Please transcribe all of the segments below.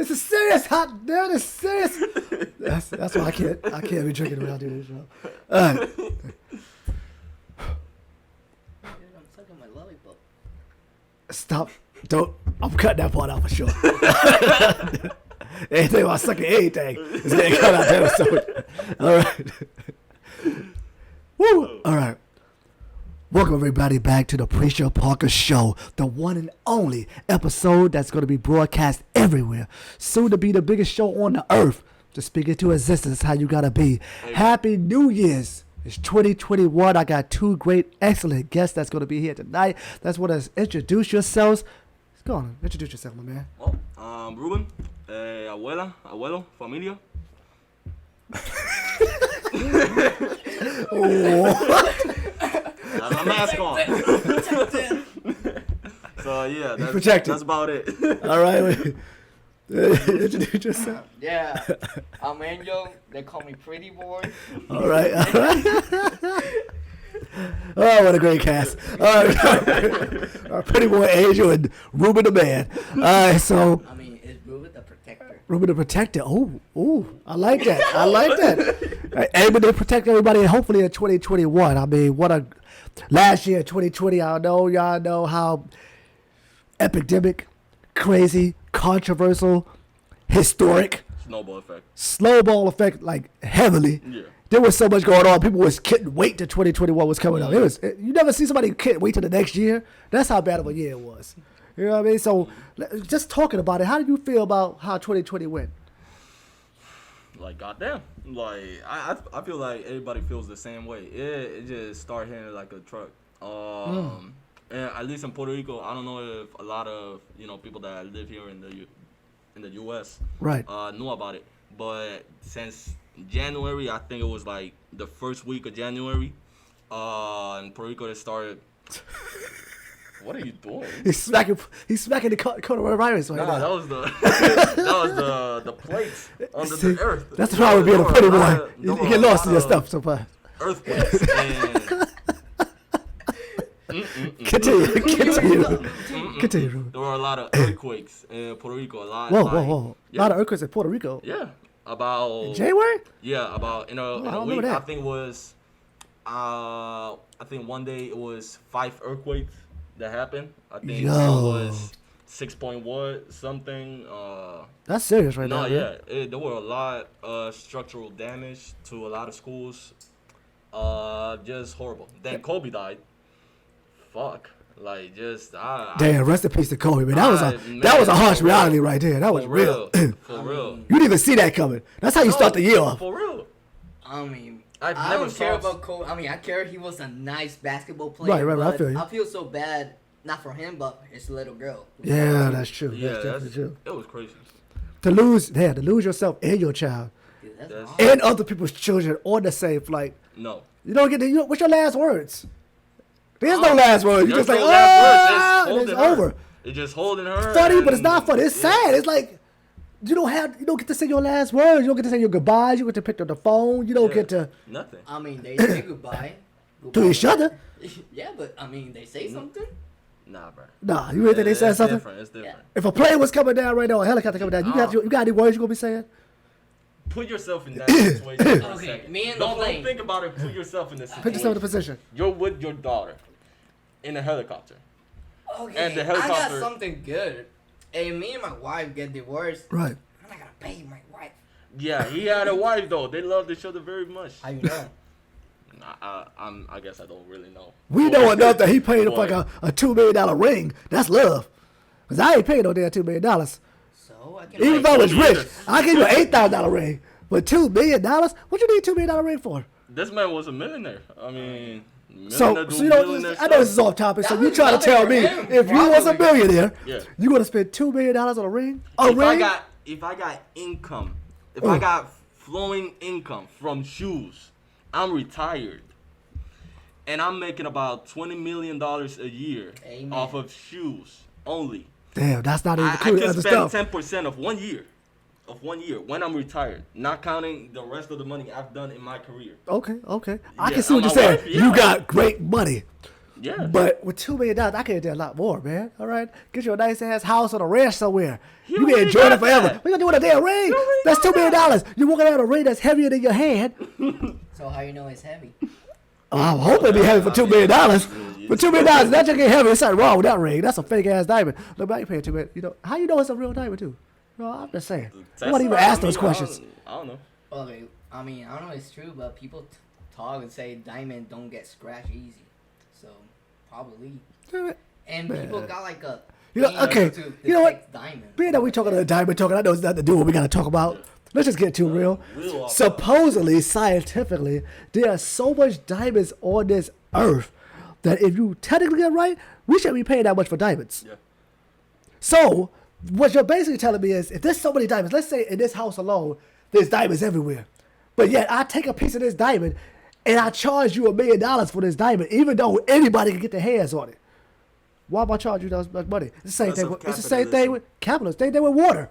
This is serious. Hot damn, this is serious. That's why I can't be drinking when I do this show. All right. Dude, I'm sucking my lollipop. Stop. Don't. I'm cutting that part out for sure. Anything about sucking anything is getting cut out there. So, all right. Woo. All right. Welcome everybody back to the Preacher Parker Show, the one and only episode that's going to be broadcast everywhere. Soon to be the biggest show on the earth. To speak into existence, how you gotta be. Happy New Year's. It's 2021. I got two great, excellent guests that's going to be here tonight. That's what us introduce yourselves. Go on, introduce yourself, my man. Well, Ruben, abuelo, familia. Got my mask on. So yeah, that's about it. All right, introduce yourself. Yeah, I'm Angel. They call me Pretty Boy. All right. Oh, what a great cast. Our Pretty Boy Angel and Ruben the Man. All right, so. I mean, it's Ruben the Protector. Ruben the Protector. Oh, I like that. I like that. Able to protect everybody, and hopefully in 2021. I mean, last year, 2020, I know y'all know how epidemic, crazy, controversial, historic. Snowball effect, like heavily. Yeah. There was so much going on. People couldn't wait till 2021 was coming up. You never see somebody couldn't wait till the next year. That's how bad of a year it was. You know what I mean? So, just talking about it, how do you feel about how 2020 went? Like, goddamn. Like, I feel like everybody feels the same way. It just started hitting like a truck. And at least in Puerto Rico, I don't know if a lot of people that live here in the U.S. right knew about it. But since January, I think it was like the first week of January, in Puerto Rico, they started. What are you doing? He's smacking the coronavirus right now. That was the plates under the earth. That's the problem with being a pretty boy. You get lost in your stuff so fast. Earthquakes and Continue. There were a lot of earthquakes in Puerto Rico. Whoa. A lot of earthquakes in Puerto Rico. Yeah. About in January? Yeah, about in a week. That. I think it was I think one day it was 5 earthquakes that happened. I think it was 6.1 something. That's serious right now. Yeah. There were a lot of structural damage to a lot of schools. Just horrible. Then Kobe died. Fuck. Like damn, rest in peace to Kobe, man. That was a harsh reality right there. That was real. For real. You didn't even see that coming. That's how you start the year off. For real. I mean, I don't care about Kobe. I mean, I care he was a nice basketball player. Right. I feel you. I feel so bad, not for him, but his little girl. Yeah, that's true. Yeah, that's definitely true. It was crazy. To lose yourself and your child, Dude, that's and other people's children on the same flight. No. You don't get what's your last words? There's no last words. You just like, it's over. It's just holding her. It's funny, but it's not funny. It's sad. It's like you don't get to say your last words. You don't get to say your goodbyes. You don't get to pick up the phone. You don't get to nothing. I mean, they say goodbye to each other. Yeah, but I mean, they say something. Nah, bro. Nah, you really think they said something? It's different. Yeah. If a plane was coming down right now, a helicopter coming down, you got any words you gonna be saying? Put yourself in that situation for a Okay, second. me and Don't plane. think about it. Put yourself in this situation. Put yourself in the position. You're with your daughter in a helicopter. Okay, And the I got helicopter- something good. Hey, me and my wife get divorced. Right. I'm not gonna pay my wife. Yeah, he had a wife though. They loved each other very much. How you know? I guess I don't really know. We know enough that he paid Boy. like a $2 million ring. That's love. Cause I ain't paying no damn $2 million. So I can. Even buy if I was $2 rich, I give you an $8,000 ring. But $2 million? What you need $2 million ring for? This man was a millionaire. I mean, So you know, I know this is off topic. So you trying to tell me if you was a millionaire, you gonna spend $2 million on a ring? If I got income, if I got flowing income from shoes, I'm retired, and I'm making about $20 million a year off of shoes only. Damn, that's not even I including can other spend stuff. 10% of 1 year. When I'm retired, not counting the rest of the money I've done in my career. Okay. I Yeah, can see what my you're saying. wife, You got great money. Yeah. But with $2 million, I could do a lot more, man. All right, get you a nice ass house on a ranch somewhere. He You can already enjoy it got forever. that. What you gonna do with a damn ring? already That's $2 got million. You walking around a ring that's heavier than your hand. So how you know it's heavy? I'm hoping it'd be heavy for $2 million. For $2 million, that just get heavy. There's something wrong with that ring. That's a fake ass diamond. Look, I ain't paying $2 million. You know how you know it's a real diamond too? No, I'm just saying. Nobody even ask those questions. I don't know. Okay, I mean, I don't know if it's true, but people talk and say diamond don't get scratched easy. So, probably. And Man. people got like a You know, thing okay, to you know what? detect diamond. Being that we talking to the diamond talking, I know it's nothing to do with what we gotta talk about. Let's just get too real. Real off Supposedly, scientifically, there are so much diamonds on this earth that if you technically get right, we shouldn't be paying that much for diamonds. Yeah. So, what you're basically telling me is, if there's so many diamonds, let's say in this house alone, there's diamonds everywhere, but yet I take a piece of this diamond and I charge you $1 million for this diamond, even though anybody can get their hands on it. Why am I charging you that much money? It's the same Because thing. of It's the same thing with capitalism. Same thing with water.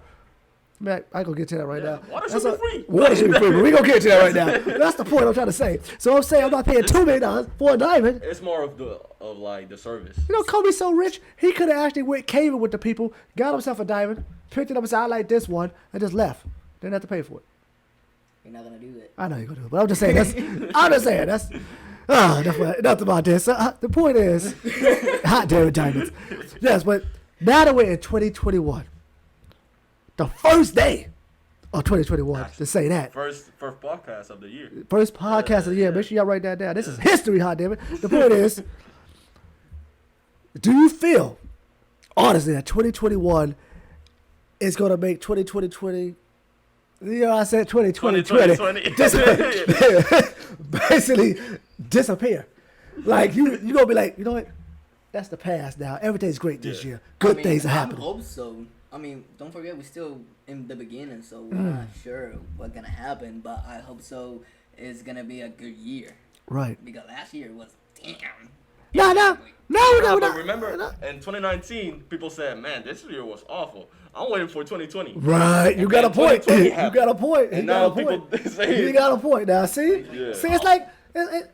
Man, I ain't gonna get to that right now. Water That's should be free. Water should be free, but we gonna get to that right now. That's the point I'm trying to say. So I'm saying I'm not paying $2 million for a diamond. It's more of the service. You know, Kobe's so rich, he could have actually went caving with the people, got himself a diamond, picked it up and said, I like this one, and just left. Didn't have to pay for it. You're not gonna do it. I know you're gonna do it, but I'm just saying that's enough about this. The point is, hot damn diamonds. Yes, but now that we're in 2021, the first day of 2021, to say that. First podcast of the year. First podcast of the year. Make sure y'all write that down. This is history, hot damn it. The point is, do you feel, honestly, that 2021 is going to make 2020, you know, I said 2020, basically disappear? Like, you going to be like, you know what? That's the past now. Everything's great this year. Good things are happening. I hope so. I mean, don't forget, we're still in the beginning, so we're not sure what's gonna happen. But I hope so. It's gonna be a good year. Right. Because last year was damn. No, But remember, in 2019, people said, "Man, this year was awful." I'm waiting for 2020. Right, you got a point. You got a point. And You now got a point. people say You got a point. Now, see, Yeah. see, it's like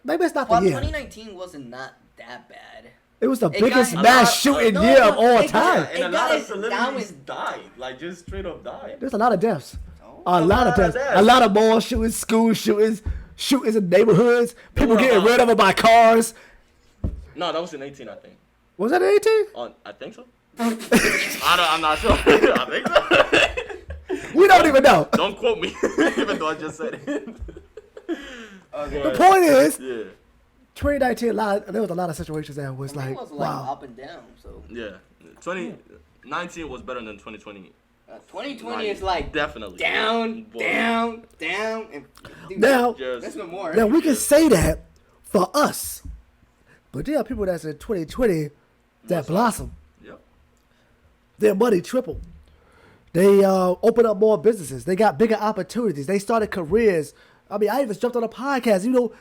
maybe it's not Well, the year. 2019 wasn't not that bad. It was the It biggest got- mass lot- shooting no, year of no, all it got- time. and a It lot got of it celebrities down died, like just straight up died. There's a lot of deaths. Oh. A lot of deaths. A lot of mall shootings, school shootings, shootings in neighborhoods. People were a getting lot. rid of them by cars. No, that was in 18, I think. Was that 18? I think so. I'm not sure. I think so. We don't even know. Don't quote me, even though I just said it. The point is, Yeah, 2019, there was a lot of situations that was It like, was like wow. up and down. So yeah. 2019 was better than 2020. 2020 is like Definitely. down, Boy. down, and dude, Now, Just- there's no more. now we can say that for us, but there are people that's in 2020 that blossom. Yep. Their money tripled. They opened up more businesses. They got bigger opportunities. They started careers. I mean, I even jumped on a podcast. You know,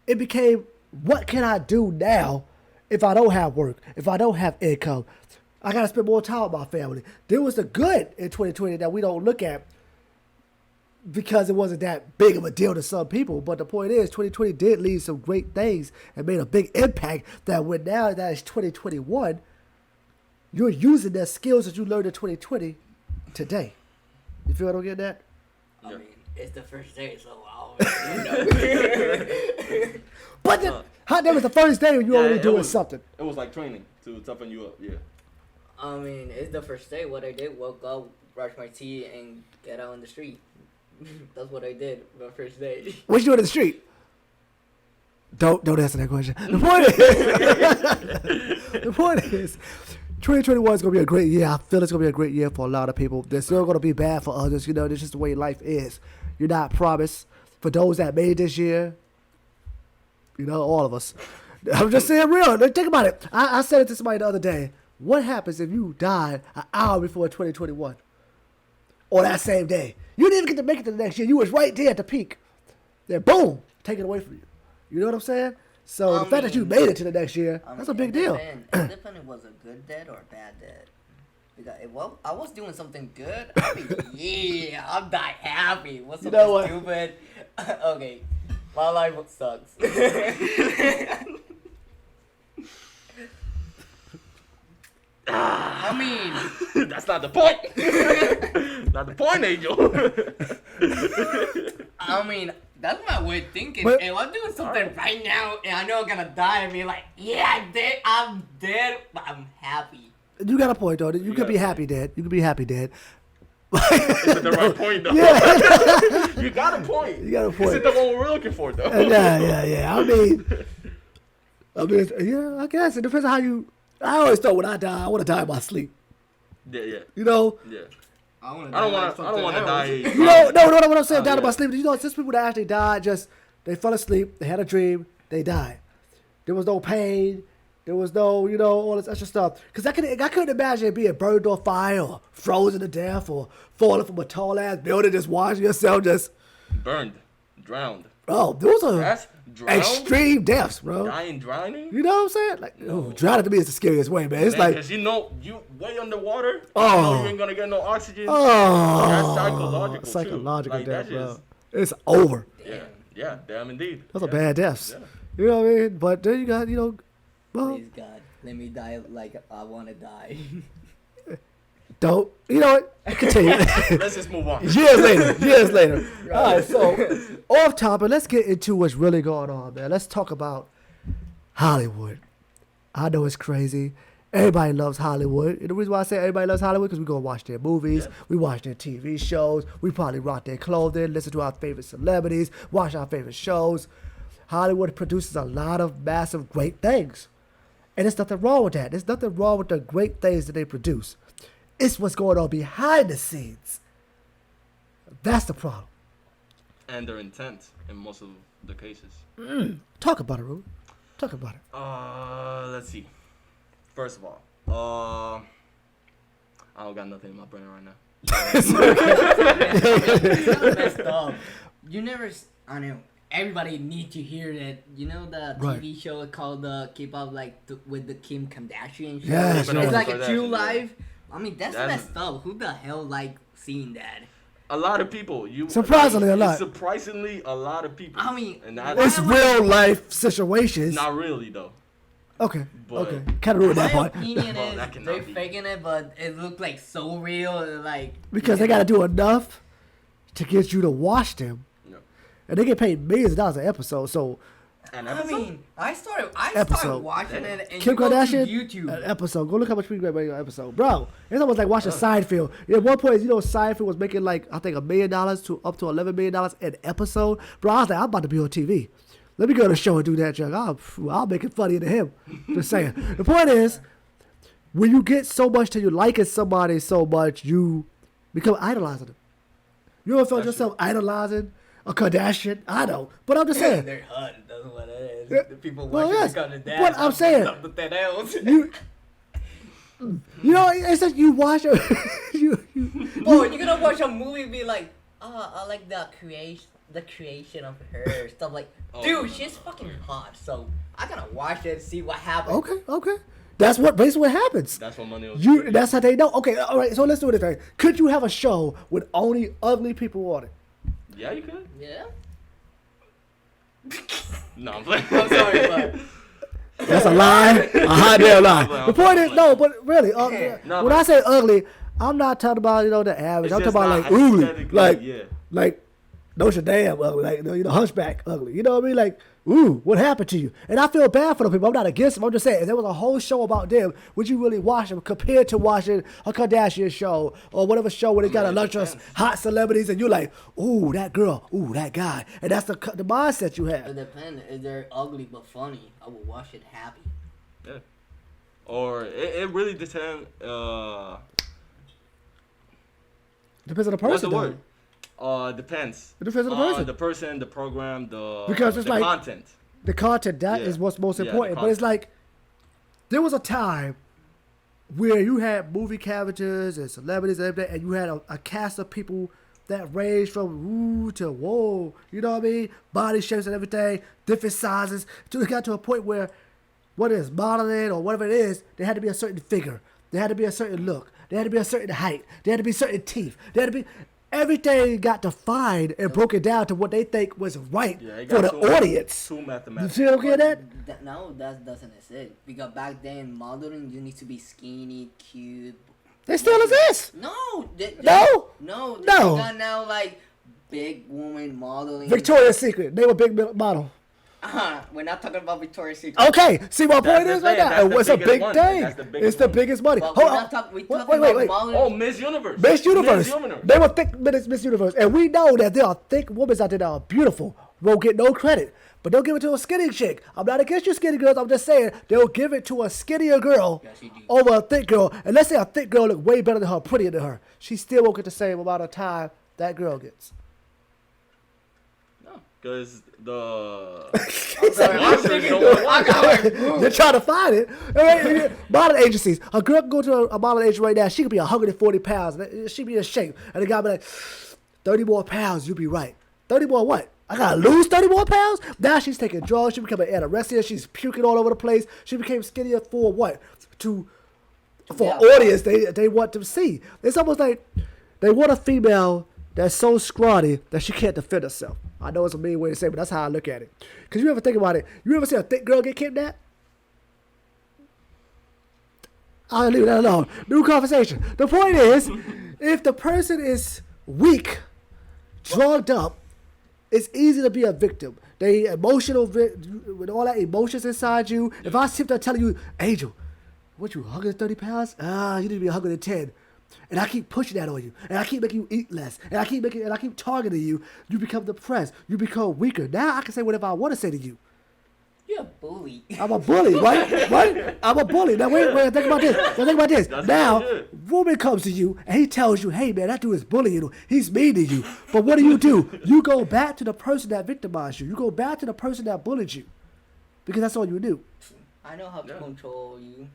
it became, what can I do now if I don't have work, if I don't have income? I got to spend more time with my family. There was the good in 2020 that we don't look at because it wasn't that big of a deal to some people. But the point is, 2020 did lead some great things and made a big impact that when now that it's 2021, you're using the skills that you learned in 2020 today. You feel what I'm getting at? I mean, it's the first day, so I But how damn it's the first day when you already it doing was- something. It was like training to toughen you up. Yeah. I mean, it's the first day. What I did, woke up, brush my teeth, and get out on the street. That's what I did my first day. What you doing in the street? Don't answer that question. The point is, 2021 is gonna be a great year. I feel it's gonna be a great year for a lot of people. There's still gonna be bad for others. You know, this is just the way life is. You're not promised. For those that made it this year, you know, all of us. I'm just saying real. Think about it. I said it to somebody the other day. What happens if you died an hour before 2021? Or that same day? You didn't even get to make it to the next year. You was right there at the peak. Then boom, take it away from you. You know what I'm saying? So the fact that you made it to the next year, that's a big deal. It depends if it was a good dead or a bad dead. Because if I was doing something good, I'd be, yeah, I'm die happy. What's You something know what? stupid? Okay, my life sucks. I mean, That's not the point. Not the point, Angel. I mean, that's my way of thinking. But- If I'm doing something right now and I know I'm gonna die, I mean, like, yeah, I'm dead, but I'm happy. You got a point, though. You could be Yeah. happy, Dad. You could be happy, Dad. Is it the right point, though? Yeah. You got a point. You got a Is point. it the one we're looking for, though? Yeah. I mean, yeah, I guess it depends on how you. I always thought when I die, I want to die in my sleep. Yeah. You know. Yeah. I don't I don't want to die. You know, no, what I'm saying, Oh, die in yeah. my sleep. You know, it's just people that actually died. Just they fell asleep. They had a dream. They died. There was no pain. There was no, all this extra stuff. Because I couldn't imagine being burned on fire or frozen to death or falling from a tall ass building, just watching yourself just. Burned. Drowned. Oh, those are That's drowned? extreme deaths, bro. Dying, drowning? You know what I'm saying? Like, drowning to me is the scariest way, man. It's like, Because you way underwater. Oh. You know you ain't going to get no oxygen. oh, That's psychological, too. psychological Like, death, that bro. just- It's over. Yeah, damn indeed. Those are Yeah. bad deaths. Yeah. You know what I mean? But then you got, well, Please, God, let me die like I want to die. don't. You know what? Continue. Let's just move on. years later. All right, so off topic, let's get into what's really going on, man. Let's talk about Hollywood. I know it's crazy. Everybody loves Hollywood. And the reason why I say everybody loves Hollywood because we go watch their movies, we watch their TV shows, we probably rock their clothing, listen to our favorite celebrities, watch our favorite shows. Hollywood produces a lot of massive, great things. And there's nothing wrong with that. There's nothing wrong with the great things that they produce. It's what's going on behind the scenes. That's the problem. And their intent in most of the cases. Talk about it, Rude. Talk about it. Let's see. First of all, I don't got nothing in my brain right now. It's messed up. You never, I know, everybody needs to hear that. You know the Right. TV show called Keep Up with the Kim Kardashian show? Yeah, It's sure. like a Kardashian, true yeah. life. I mean, that's That's- messed up. Who the hell like seeing that? A lot of people. Surprisingly, a lot. Surprisingly, a lot of people. I mean, and that, It's real life situations. not really though. Okay. But- Okay. Kind of ruined that My part. opinion Well, is that cannot they're be. faking it, but it looked like so real. Like Because they got to do enough to get you to watch them. No. And they get paid millions of dollars an episode. So, An I episode? mean, I started Episode. watching it, and Kim you go Kardashian, to YouTube. an episode. Go look how much people make an episode. Bro, it's almost like watching Seinfeld. At one point, Seinfeld was making like, I think $1 million to up to $11 million an episode. Bro, I was like, I'm about to be on TV. Let me go to the show and do that, Chuck. I'll make it funnier than him. Just saying. The point is, when you get so much to you liking somebody so much, you become idolizing them. You ever felt That's yourself idolizing a Kardashian? I don't. But I'm just saying. They're hot. That's what it is. Yeah. The people Well, watching yes. the Kardashians. But I'm saying- Something else. It's like you watch a, Bro, you're gonna watch a movie and be like, oh, I like the creation of her. Stuff like, Oh, dude, no, she's no, fucking hot. So I gotta watch it and see what happens. Okay. That's basically what happens. That's what money was. That's how they know. Okay, all right. So let's do it this way. Could you have a show with only ugly people on it? Yeah, you could. Yeah. No, I'm playing. I'm sorry, but That's a lie. A hot damn lie. The point is, no, but really, No, when but- I say ugly, I'm not talking about the average. It's I'm just talking about not like ugly, aesthetically, yeah. like Notre Dame ugly, like Hunchback ugly. You know what I mean? Like, ooh, what happened to you? And I feel bad for the people. I'm not against them. I'm just saying, if there was a whole show about them, would you really watch them compared to watching a Kardashian show or whatever show where they got a it bunch of depends. hot celebrities and you're like, ooh, that girl, ooh, that guy, and that's the mindset you it have. depends. If they're ugly but funny, I will watch it happy. Yeah. Or it really depends. Depends on the person. What's the though. word? Depends. It depends on the person. The person, the program, Because it's the like- content. The content, that is Yeah. what's most Yeah, the important. But it's content. like, there was a time where you had movie characters and celebrities and everything, and you had a cast of people that ranged from ooh to whoa, you know what I mean? Body shapes and everything, different sizes. Until it got to a point where, what is modeling or whatever it is, there had to be a certain figure. There had to be a certain look. There had to be a certain height. There had to be certain teeth. There had to be, everything got defined and broken down to what they think was right Yeah, it for got the too- audience. Too You mathematical. see what I'm getting at? Now that doesn't exist because back then modeling you need to be skinny, cute. They still exist. No, No? no. No. They got now like big woman modeling. Victoria's Secret. They were big model. We're not talking about Victoria's Secret. Okay, see my point the is right thing. now. That's It the was a biggest big one. thing. That's the It's biggest the one. biggest money. But Hold we're on. not talking. We're Wait, talking wait, about wait. modeling. Oh, Miss Universe. Miss Universe. Miss Universe. They were thick Miss Universe. And we know that there are thick women out there that are beautiful. Won't get no credit. But don't give it to a skinny chick. I'm not against you skinny girls. I'm just saying they'll give it to a skinnier girl Yes, you do. over a thick girl. And let's say a thick girl look way better than her, prettier than her. She still won't get the same amount of time that girl gets. No, because the Sorry, I'm Monsters thinking- don't I got it. They're trying to find it. All right, modeling agencies. A girl can go to a modeling agency right now. She could be 140 pounds. She be in shape. And the guy be like, 30 more pounds, you'll be right. 30 more what? I gotta lose 30 more pounds? Now she's taking drugs. She became an anorexia. She's puking all over the place. She became skinnier for what? For an audience they want to see. It's almost like they want a female that's so scrawny that she can't defend herself. I know it's a mean way to say it, but that's how I look at it. Because you ever think about it, you ever see a thick girl get kidnapped? I'll leave that alone. New conversation. The point is, if the person is weak, drugged up, it's easy to be a victim. They emotional, with all that emotions inside you. If I sit there telling you, Angel, what you, 130 pounds? You need to be 110. And I keep pushing that on you, and I keep making you eat less, and I keep targeting you. You become depressed. You become weaker. Now I can say whatever I want to say to you. You're a bully. I'm a bully, right? Right? I'm a bully. Now wait, think about this. Now think about this. That's Now, legit. woman comes to you and he tells you, "Hey man, that dude is bullying you. He's mean to you." But what do? You go back to the person that victimized you. You go back to the person that bullied you, because that's all you do. I know how to Yeah. control you.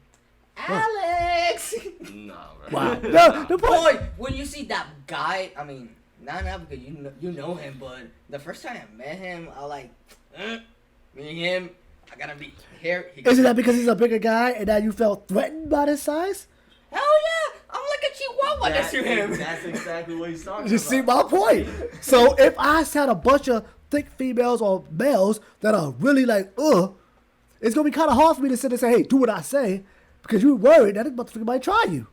Alex! Nah, bro. Wow. No, the point. Boy, when you see that guy, I mean, not now because you know him, but the first time I met him, I like, me and him, I gotta be here. Isn't that because he's a bigger guy and now you felt threatened by his size? Hell yeah! I'm like a chihuahua next to him. That's exactly what he's talking You about. see my point. So if I had a bunch of thick females or males that are really like, it's gonna be kind of hard for me to sit and say, "Hey, do what I say," because you're worried that this motherfucker might try you.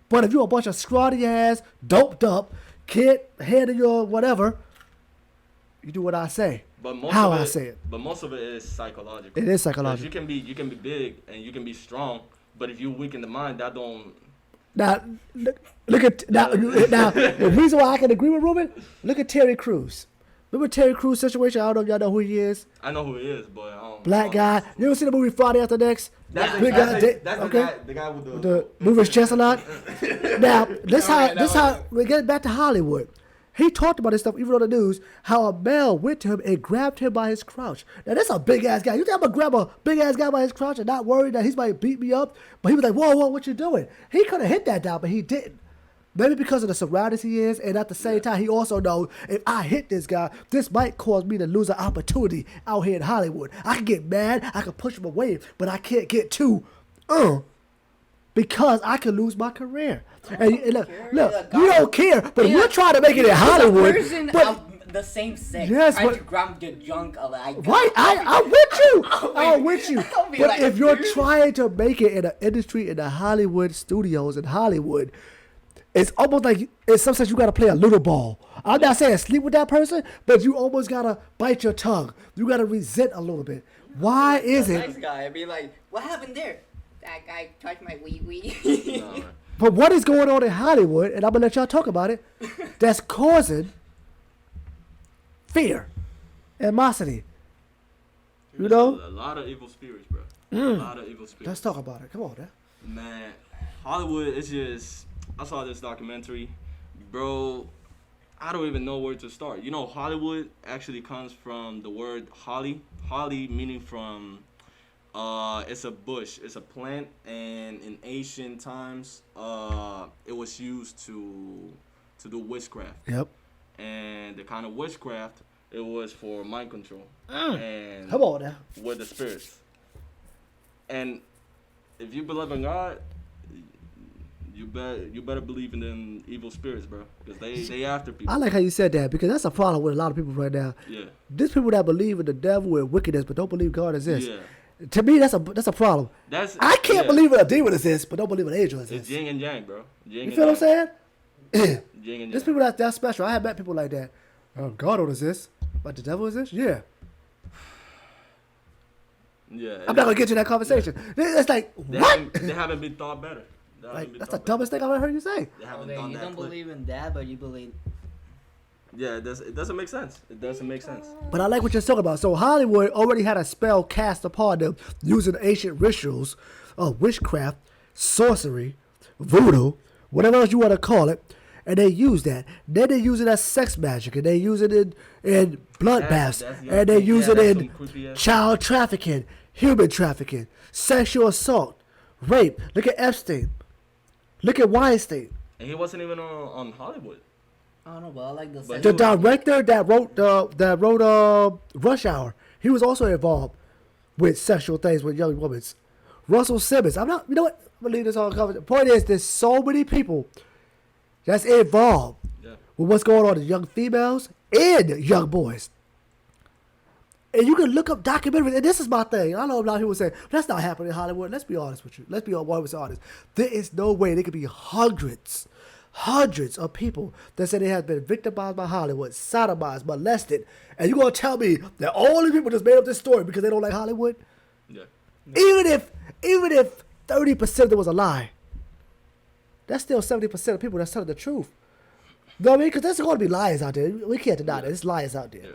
But if you're a bunch of scrawny ass, doped up, kid, head of your whatever, you do what I say. But most How of I it, say it. But most of it is psychological. It is 'Cause psychological. You can be big and you can be strong, but if you weaken the mind, that don't. Now, look at now. The reason why I can agree with Ruben, look at Terry Crews. Remember Terry Crews situation? I don't know if y'all know who he is. I know who he is, but I don't. Black guy. You ever seen the movie Friday After Next? That's, Yeah. the, Big that's, guy, the, that's okay. the guy with The movie his chest a lot. Now, this that how we get back to Hollywood. He talked about this stuff even on the news. How a male went to him and grabbed him by his crotch. Now that's a big ass guy. You think I'm gonna grab a big ass guy by his crotch and not worry that he's might beat me up? But he was like, "Whoa, what you doing?" He could have hit that down, but he didn't. Maybe because of the surroundings he is, and at the same time, he also knows if I hit this guy, this might cause me to lose an opportunity out here in Hollywood. I can get mad, I can push him away, but I can't get too, because I can lose my career. And look, you don't care, but Yeah. you're trying to make it in Hollywood. The person But of the same sex Yes, trying but- to grab the junk of like. right, I'm with you. I'm with you. I'll be But like, if you're dude. trying to make it in the industry, in the Hollywood studios in Hollywood, it's almost like in some sense you got to play a little ball. I'm not saying sleep with that person, but you almost got to bite your tongue. You got to resent a little bit. Why is the it? nice guy, I'd be like, what happened there? That guy touched my wee wee. Nah, man. But what is going on in Hollywood, and I'm going to let y'all talk about it, that's causing fear, animosity. You There's know? a lot of evil spirits, bro. A lot of evil spirits. Let's talk about it. Come on, man. Man, Hollywood is just. I saw this documentary, bro. I don't even know where to start. You know, Hollywood actually comes from the word holly. Holly meaning from. It's a bush. It's a plant, and in ancient times, it was used to do witchcraft. Yep. And the kind of witchcraft, it was for mind control and Come on now. with the spirits. And if you believe in God, You better believe in them evil spirits, bro, because they after people. I like how you said that because that's a problem with a lot of people right now. Yeah. There's people that believe in the devil and wickedness, but don't believe God exists. Yeah. To me, that's a problem. I can't believe in a demon exists, but don't believe an angel It's exists. yin and yang, bro. You feel what I'm saying? Yin and yang. There's people that's special. I have met people like that. God don't exist, but the devil exists. Yeah. Yeah. I'm not gonna get you that conversation. It's like what? They haven't been thought better. Like, that's the dumbest thing I've ever heard you say. They haven't Okay, done you that don't quick. believe in that, but you believe. Yeah, it doesn't make sense. It doesn't make sense. But I like what you're talking about. So Hollywood already had a spell cast upon them using ancient rituals of witchcraft, sorcery, voodoo, whatever else you want to call it. And they use that. Then they use it as sex magic. And they use it in bloodbaths. And they use it in child trafficking, human trafficking, sexual assault, rape. Look at Epstein. Look at Weinstein. And he wasn't even on Hollywood. I don't know, but I like the. But The sex- director that wrote Rush Hour, he was also involved with sexual things with young women. Russell Simmons. I'm not. You know what? I'm gonna leave this all covered. The point is, there's so many people that's involved with what's going on to young females and young boys. And you can look up documentaries, and this is my thing. I know a lot of people say, that's not happening in Hollywood. Let's be honest with you. Let's be 100% honest. There is no way there could be hundreds of people that say they have been victimized by Hollywood, sodomized, molested, and you're going to tell me that all these people just made up this story because they don't like Hollywood? Yeah. Even if 30% of it was a lie, that's still 70% of people that's telling the truth. You know what I mean? Because there's going to be liars out there. We can't deny that. There's liars out there. Yeah.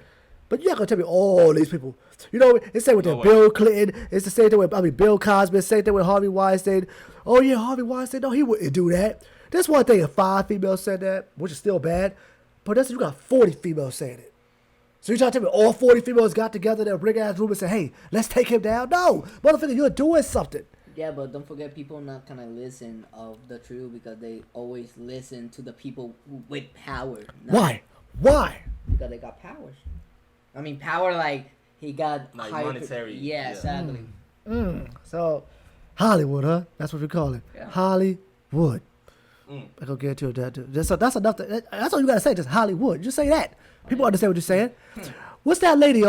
But you're not going to tell me all these people. You know, it's the same with Bill Clinton. It's the same thing with, Bill Cosby. It's the same thing with Harvey Weinstein. Oh, yeah, Harvey Weinstein. No, he wouldn't do that. That's one thing if 5 females said that, which is still bad. But that's you got 40 females saying it. So you're trying to tell me all 40 females got together in a big-ass room and said, hey, let's take him down? No. Motherfucker, you're doing something. Yeah, but don't forget, people not gonna listen of the truth because they always listen to the people with power. Why? Because they got powers. I mean, power like he got Like higher monetary, Yeah, yeah. exactly. So, Hollywood, huh? That's what we call it. Yeah. Hollywood. I go get to that. That's enough. That's all you gotta say. Just Hollywood. Just say that. People understand what you're saying. What's that lady?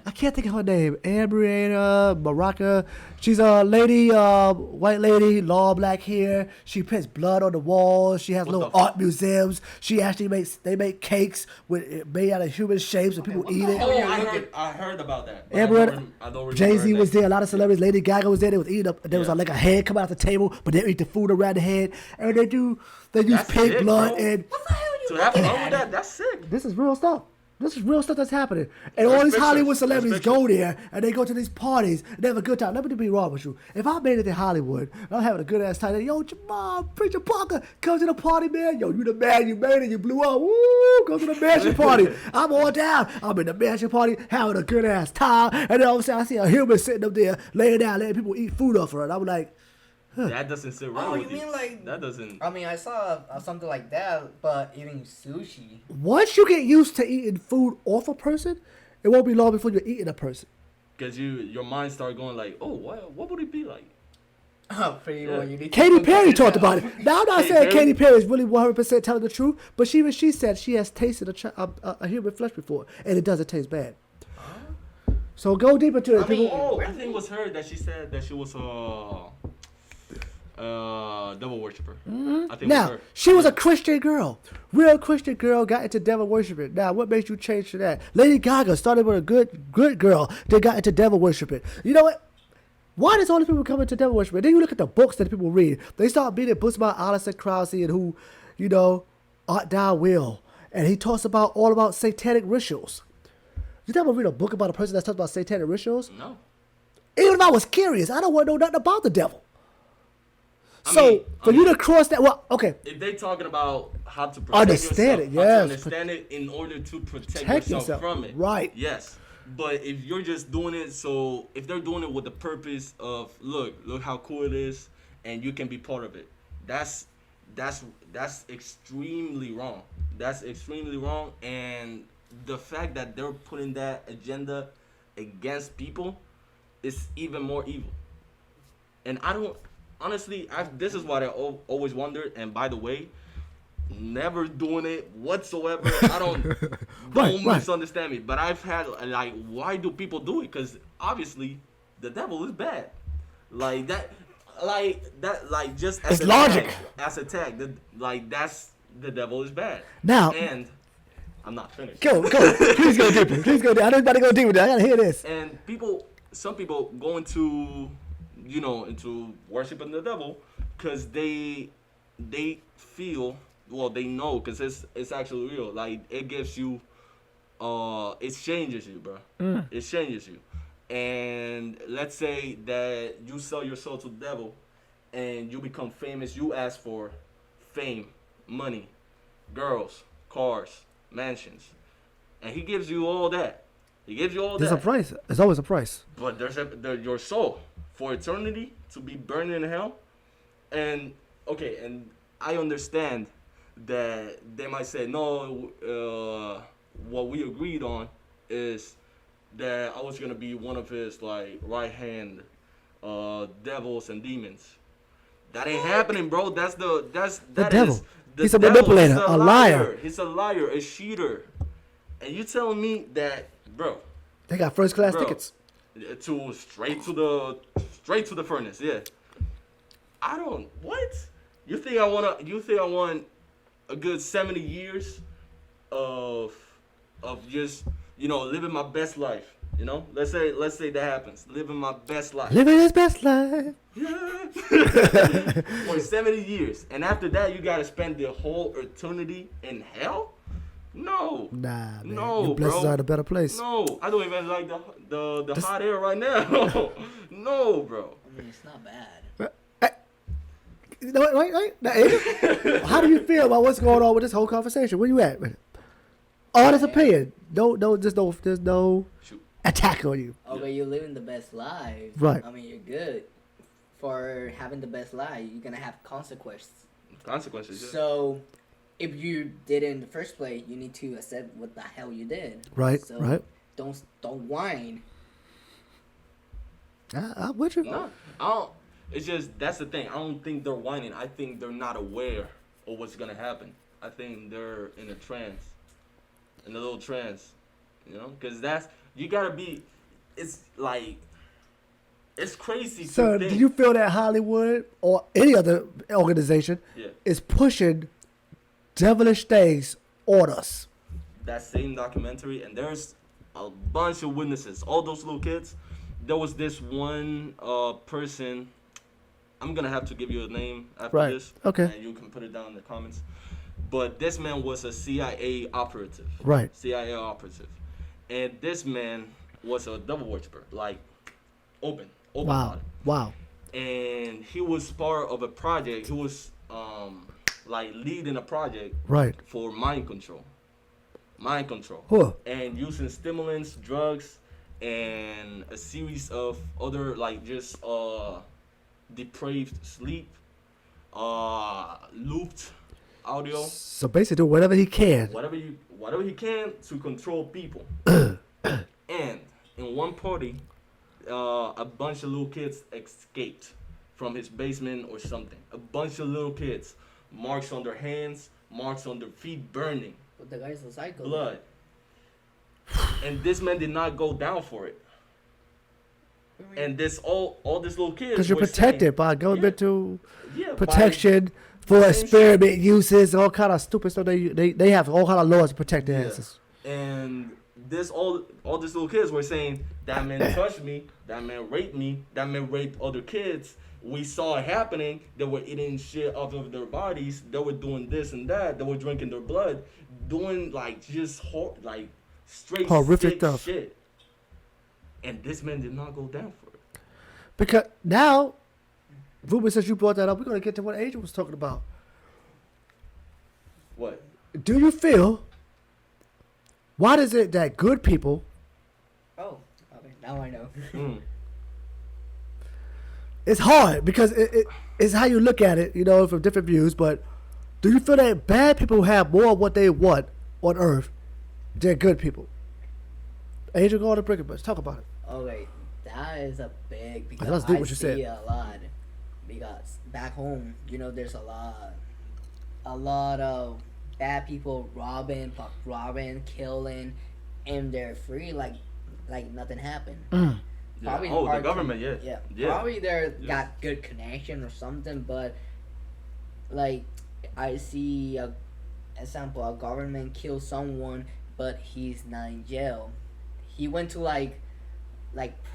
I can't think of her name. Ambriana Baraka. She's a lady, white lady, long black hair. She puts blood on the walls. She has little art museums. She actually make cakes made out of human shapes and people eat it. Oh, I heard about that. but Amber, I don't remember Jay-Z her was name. there. A lot of celebrities. Lady Gaga was there. They was eating up. There was like a head coming out the table, but they eat the food around the head. And they use That's pig sick, blood bro. and To have fun with that, that's sick. this is real stuff. This is real stuff that's happening. And all these pictures. Hollywood There's celebrities pictures. go there and they go to these parties and they have a good time. Let me be wrong with you. If I made it in Hollywood and I'm having a good ass time, yo, Jamal, Preacher Parker, come to the party, man. Yo, you the man, you made it, you blew up. Woo, go to the mansion party. I'm all down. I'm in the mansion party having a good ass time. And then all of a sudden I see a human sitting up there laying down, letting people eat food off her. And I'm like, That doesn't sit right Oh, with you mean like? that doesn't. I mean, I saw something like that, but eating sushi. once you get used to eating food off a person, it won't be long before you're eating a person. Because your mind start going like, oh, what would it be like? Pretty well, you need to Katy cook Perry it talked now. about it. Now I'm not Katy saying Perry? Katy Perry is really 100% telling the truth, but she said she has tasted a human flesh before, and it doesn't taste bad. So go deeper to it. I mean, people. I think it was her that she said that she was devil worshiper. I think it was Now, her. she was a Christian girl. Real Christian girl got into devil worshiping. Now, what makes you change to that? Lady Gaga started with a good girl, then got into devil worshiping. You know what? Why does all these people come into devil worshiping? Then you look at the books that people read. They start reading books about Aleister Krauss and who, Art Thou Will. And he talks all about satanic rituals. You never read a book about a person that talks about satanic rituals? No. Even if I was curious, I don't want to know nothing about the devil. I So, mean- for you to cross that, well, okay. If they talking about how to protect Understand yourself, it, how to yes. understand it in order to protect Protect yourself yourself, from it. right. Yes. But if you're just doing it, so if they're doing it with the purpose of look how cool it is, and you can be part of it, that's extremely wrong. That's extremely wrong, and the fact that they're putting that agenda against people is even more evil. And I don't honestly, this is what I always wondered. And by the way, never doing it whatsoever. I don't Right. misunderstand me. But I've had like, why do people do it? Because obviously, the devil is bad. Like that, just as It's logic. as a tag, that's the devil is bad. Now- and I'm not finished. Go. Please go deeper. Please go deeper. I don't want to go deeper. I gotta hear this. And some people go into, into worshiping the devil because they feel, well, they know because it's actually real. Like it gives you, it changes you, bro. It changes you. And let's say that you sell your soul to the devil, and you become famous. You ask for fame, money, girls, cars, mansions, and he gives you all that. He gives you all There's that. a price. There's always a price. But there's your soul for eternity to be burning in hell. And okay, and I understand that they might say no. What we agreed on is that I was gonna be one of his like right hand devils and demons. That ain't happening, bro. That's the devil. is- the He's a devil manipulator, is a liar. He's a liar, a cheater. And you telling me that, bro? They got first class Bro, tickets. to straight to the furnace, yeah. I don't what? You think I want a good 70 years of just, living my best life, Let's say that happens. Living my best life. Living his best life. For 70 years. And after that you gotta spend the whole eternity in hell? No. Nah, man. No, Your blessings bro. are in a better place. No, I don't even like the hot air right now. No, bro. I mean, it's not bad. You know what, wait. Now, Adrian, how do you feel about what's going on with this whole conversation? Where you at? Honest opinion. There's no Shoot. attack on you. Okay, you're living the best life. Right. I mean, you're good. For having the best life, you're gonna have consequences. Consequences, yeah. So, if you did it in the first place, you need to accept what the hell you did. Right, So right. Don't whine. I'm with you. No, I don't. It's just that's the thing. I don't think they're whining. I think they're not aware of what's gonna happen. I think they're in a trance, in a little trance, because you gotta be. It's like it's crazy. So, to do think. you feel that Hollywood or any other organization Yeah. is pushing devilish things on us? That same documentary, and there's a bunch of witnesses. All those little kids. There was this one person. I'm gonna have to give you a name after Right. this, Okay. and you can put it down in the comments. But this man was a CIA operative. Right. CIA operative, and this man was a devil worshiper, like open Wow. about it. Wow. And he was part of a project. He was like leading a project Right. for mind control. Mind control. Huh. And using stimulants, drugs, and a series of other like just depraved sleep, looped audio, So basically, do whatever he can. whatever he can to control people. And in one party, a bunch of little kids escaped from his basement or something. A bunch of little kids, marks on their hands, marks on their feet, burning, But the guy's a psycho. blood. And this man did not go down for it. And this all these little kids Because you're were protected by governmental saying, protection for same experiment uses, all kind of stupid stuff. They have all kind of laws to protect their Yeah. asses. And this all these little kids were saying that man touched me, that man raped me, that man raped other kids. We saw it happening. They were eating shit off of their bodies. They were doing this and that. They were drinking their blood, doing like just like straight Horrific sick stuff. shit. And this man did not go down for it. Because now, Ruben, since you brought that up, we're going to get to what Angel was talking about. What? Do you feel, why is it that good people, Oh, okay. Now I know. Mm. it's hard because it's how you look at it, from different views, but do you feel that bad people have more of what they want on earth than good people? Angel, go on and break it, but let's talk about it. Okay, that is a big because Let's do what I you see said. a lot. because back home, there's a lot of bad people robbing, killing, and they're free like nothing happened. Mm. Yeah. Probably Oh, the hard to- government, yeah. Yeah. Probably they're got good connection or something, but like I see a example, a government kills someone, but he's not in jail. He went to like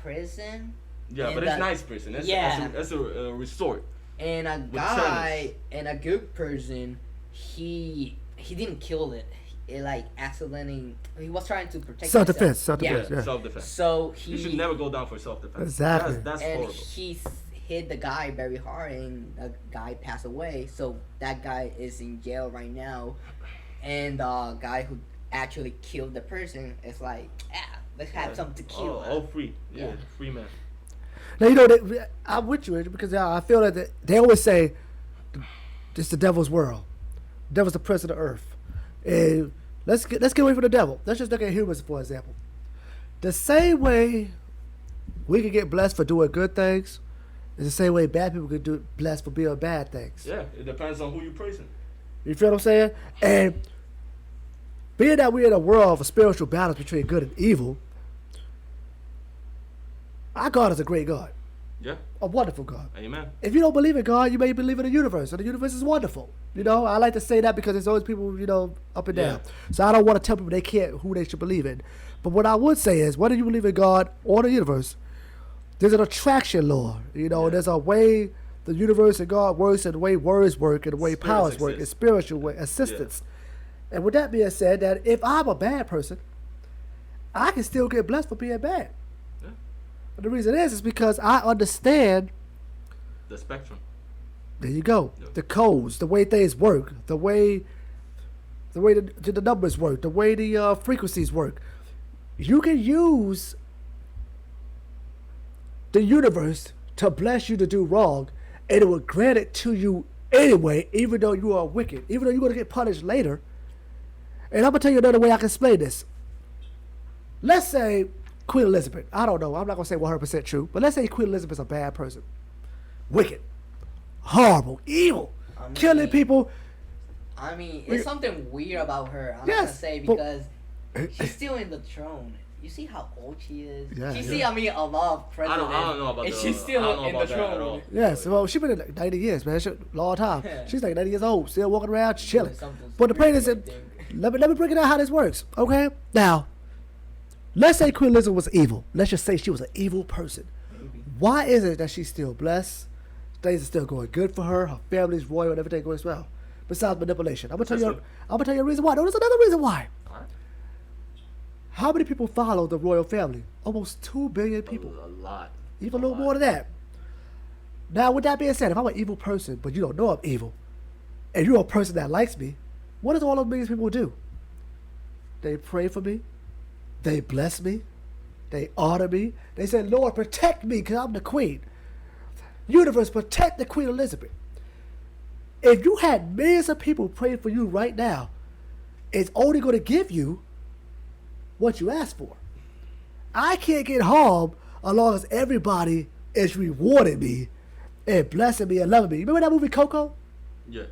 prison, Yeah, and but it's that- nice prison. That's a resort. and a guy and a good person, he didn't kill it. It like accidentally, he was trying to protect Self-defense, himself. self-defense. Yeah, Yeah. self-defense. So You should never go down for self-defense. Exactly. That's and horrible. he hit the guy very hard, and the guy passed away. So that guy is in jail right now, and the guy who actually killed the person is like, let's have something to kill. Oh, free. Yeah, Yeah. free man. Now I'm with you, Andrew, because I feel that they always say it's the devil's world. The devil's the prince of the earth. And let's get away from the devil. Let's just look at humans for example. The same way we can get blessed for doing good things is the same way bad people can do blessed for doing bad things. Yeah, it depends on who you praising. You feel what I'm saying? And being that we're in a world of a spiritual balance between good and evil, our God is a great God, Yeah, a wonderful God. amen. If you don't believe in God, you may believe in the universe, and the universe is wonderful. I like to say that because there's always people, up and down. Yeah. So I don't want to tell people they can't who they should believe in. But what I would say is, whether you believe in God or the universe, there's an attraction law. There's a way the universe and God works, and the way words work, and the way Spirits powers work, and exist. spiritual way, assistance. And with that being said, that if I'm a bad person, I can still get blessed for being bad. Yeah. And the reason is because I understand. The spectrum. There you go. Yeah. The codes, the way things work, the way the numbers work, the way the frequencies work. You can use the universe to bless you to do wrong, and it will grant it to you anyway, even though you are wicked, even though you're going to get punished later. And I'm going to tell you another way I can explain this. Let's say Queen Elizabeth, I don't know, I'm not going to say 100% true, but let's say Queen Elizabeth's a bad person. Wicked. Horrible. Evil. I mean- Killing people. I mean, it's something weird about her. I'm not Yes, gonna say but- because she's still in the throne. You see how old she is. Yeah, you yeah. see, a lot of I presidents. don't know about and the- she's I still don't know in the about that at throne. all. Yes, well, she's been in like 90 years, man. Long time. Yeah. She's like 90 years old, still walking around, chilling. Something's But the point is, weird that, right let me break it down how this works, okay? Now, let's say Queen Elizabeth was evil. Let's just say she was an evil person. Maybe. Why is it that she's still blessed? Things are still going good for her. Her family's royal and everything goes well. Besides manipulation, I'm gonna tell you a reason why. No, there's another reason why. Alright. How many people follow the royal family? Almost 2 billion people. A lot. Even a little more than that. Now, with that being said, if I'm an evil person, but you don't know I'm evil, and you're a person that likes me, what does all of these people do? They pray for me. They bless me. They honor me. They say, Lord, protect me because I'm the queen. Universe, protect the Queen Elizabeth. If you had millions of people praying for you right now, it's only going to give you what you asked for. I can't get harmed as long as everybody is rewarding me and blessing me and loving me. You remember that movie Coco? Yeah.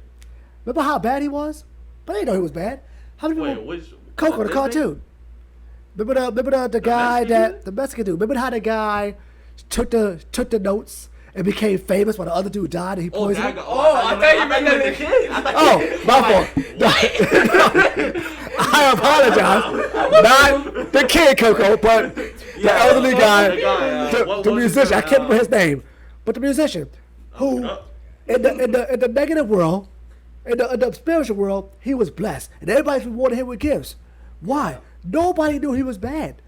Remember how bad he was? But I didn't know he was bad. How many people? Wait, which? Coco, the Disney? cartoon. Remember the guy Mexican the Mexican dude. Remember how the guy took the notes and became famous while the other dude died and he Oh, poisoned that him? guy. Oh, I thought you meant the that- kid. I thought Oh, my fault. I apologize. Not the kid Coco, but the Yeah, elderly guy, the guy, the what was his musician. I name? can't remember his name, but the musician who, in the negative world, in the spiritual world, he was blessed, and everybody rewarded him with gifts. Why? Nobody knew he was bad.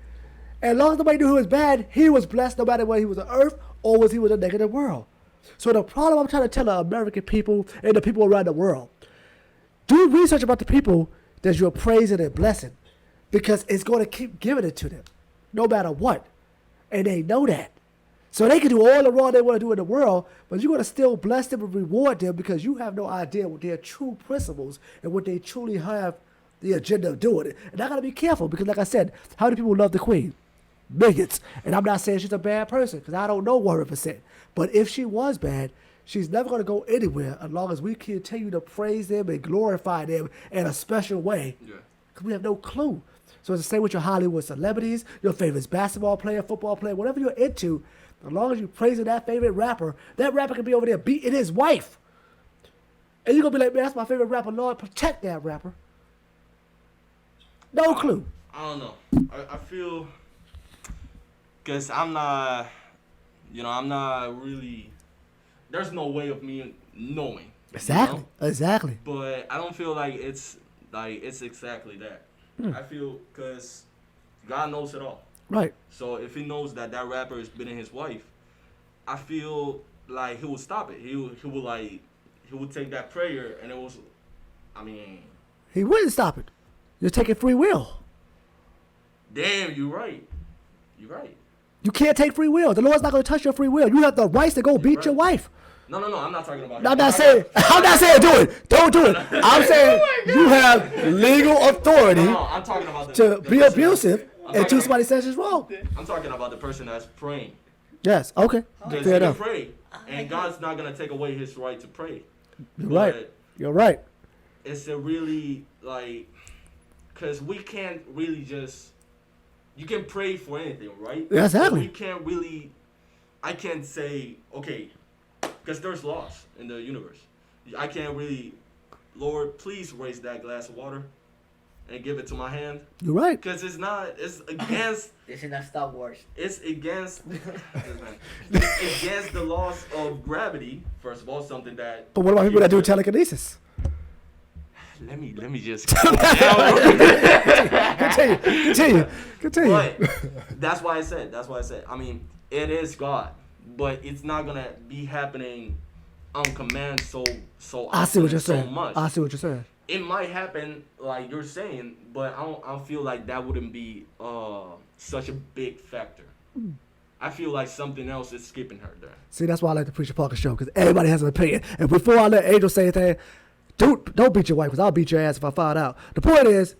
And as long as nobody knew he was bad, he was blessed no matter whether he was on earth or was he was a negative world. So the problem I'm trying to tell the American people and the people around the world, do research about the people that you're praising and blessing, because it's going to keep giving it to them no matter what. And they know that. So they can do all the wrong they want to do in the world, but you're going to still bless them and reward them because you have no idea what their true principles and what they truly have the agenda of doing it. And I got to be careful because, like I said, how many people love the Queen? Millions. And I'm not saying she's a bad person because I don't know 100%. But if she was bad, she's never going to go anywhere as long as we continue to praise them and glorify them in a special way. Yeah. Because we have no clue. So it's the same with your Hollywood celebrities, your favorite basketball player, football player, whatever you're into. As long as you're praising that favorite rapper, that rapper can be over there beating his wife. And you're going to be like, man, that's my favorite rapper. Lord, protect that rapper. No clue. I don't know. I feel, because I'm not really, there's no way of me knowing. Exactly. You know? Exactly. But I don't feel like it's exactly that. I feel, because God knows it all. Right. So if he knows that rapper is beating his wife, I feel like he will stop it. He would take that prayer, and it was, I mean, He wouldn't stop it. You're taking free will. damn, you're right. You're right. You can't take free will. The Lord's not going to touch your free will. You have the rights to go beat right. your wife. No, I'm not talking about. I'm not saying do it. Don't do it. I'm saying you have legal authority No, I'm talking about to the be person abusive I'm until talking- somebody says it's wrong. I'm talking about the person that's praying. Yes. Okay. Because Fair he can enough. pray, and God's not gonna take away his right to pray. You're right. But You're right. it's a really because we can't really just. You can pray for anything, right? Yeah, exactly. But we can't really. I can't say okay, because there's laws in the universe. I can't really, Lord, please raise that glass of water, and give it to my hand, You're right. because it's not. It's against. This is not Star Wars. It's against. It's against the laws of gravity. First of all, something that. But what about people that do telekinesis? Let me just. Continue. But that's why I said. I mean, it is God, but it's not gonna be happening on command. So I see what you're so saying. much. I see what you're saying. It might happen like you're saying, but I don't feel like that wouldn't be such a big factor. I feel like something else is skipping her there. See, that's why I like the Preacher Parker show, because everybody has an opinion. And before I let Angel say anything, don't beat your wife, because I'll beat your ass if I find out. The point is,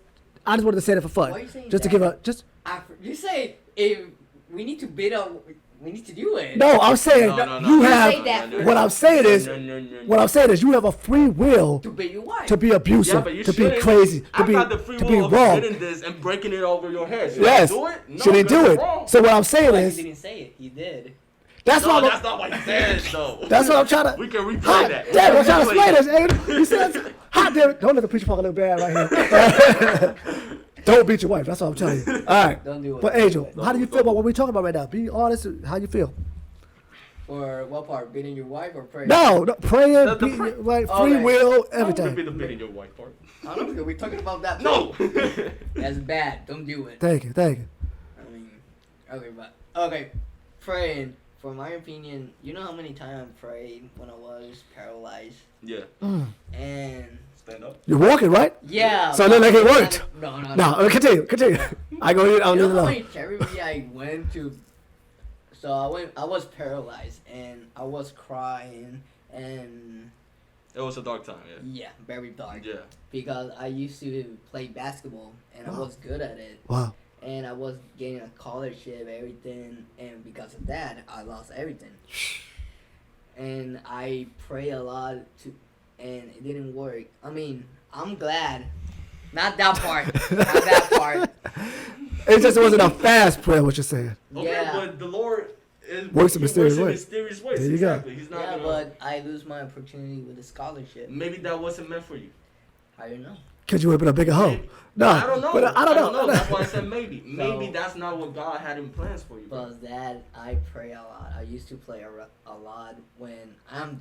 I just wanted to say that for fun. Why are you saying Just to that? give a just. You say if we need to bid on, we need to do it. No, I'm saying No. you have. say that. What I'm saying is, what I'm saying is, you have a free will To bid your wife. to be Yeah, abusive, but you to be shouldn't. crazy, to I've be got the free to be will of wrong. getting this and breaking it over your head. Should Yes. I do it? No, Should he because do it's it? wrong. So what I'm saying But he is, didn't say it. He did. that's No, what that's not what he said, though. that's what I'm trying to. We can replay Hot that. damn, I'm trying to Replay explain this. Angel. He says, hot damn. Don't let the Preacher Parker look bad right here. Don't beat your wife. That's what I'm telling you. All right. Don't do it. But Angel, Don't how do you feel about what we're talking about right now? Be honest. How you feel? For what part? Bidding your wife or praying? No, praying, The beating, pray- like free Okay. will, Don't everything. repeat the bit in your white part. I don't know. We're talking about that. No. That's bad. Don't do it. Thank you. I mean, okay. Praying. For my opinion, you know how many times I prayed when I was paralyzed, Yeah. and Stand up. You're walking, right? yeah. So then, like, it worked. No. No, continue. I go. I'll You leave it know how alone. many therapy I went to? So I was paralyzed and I was crying and It was a dark time, yeah, very dark. yeah. Because I used to play basketball and I Wow. was good at it. Wow. And I was getting a scholarship, everything, and because of that, I lost everything. And I pray a lot and it didn't work. I mean, I'm glad. Not that part. Not that part. It just wasn't a fast prayer. What you're saying? Okay, Yeah. but the Lord Works in mysterious in ways. mysterious ways. There you go. Exactly. He's not Yeah, gonna. but I lose my opportunity with the scholarship. Maybe that wasn't meant for you. I don't know. Could you have been a bigger hoe? Maybe. No, I don't know. But I don't know. That's why I said maybe. Maybe So- that's not what God had in plans for you. bro. But that I pray a lot. I used to play a lot when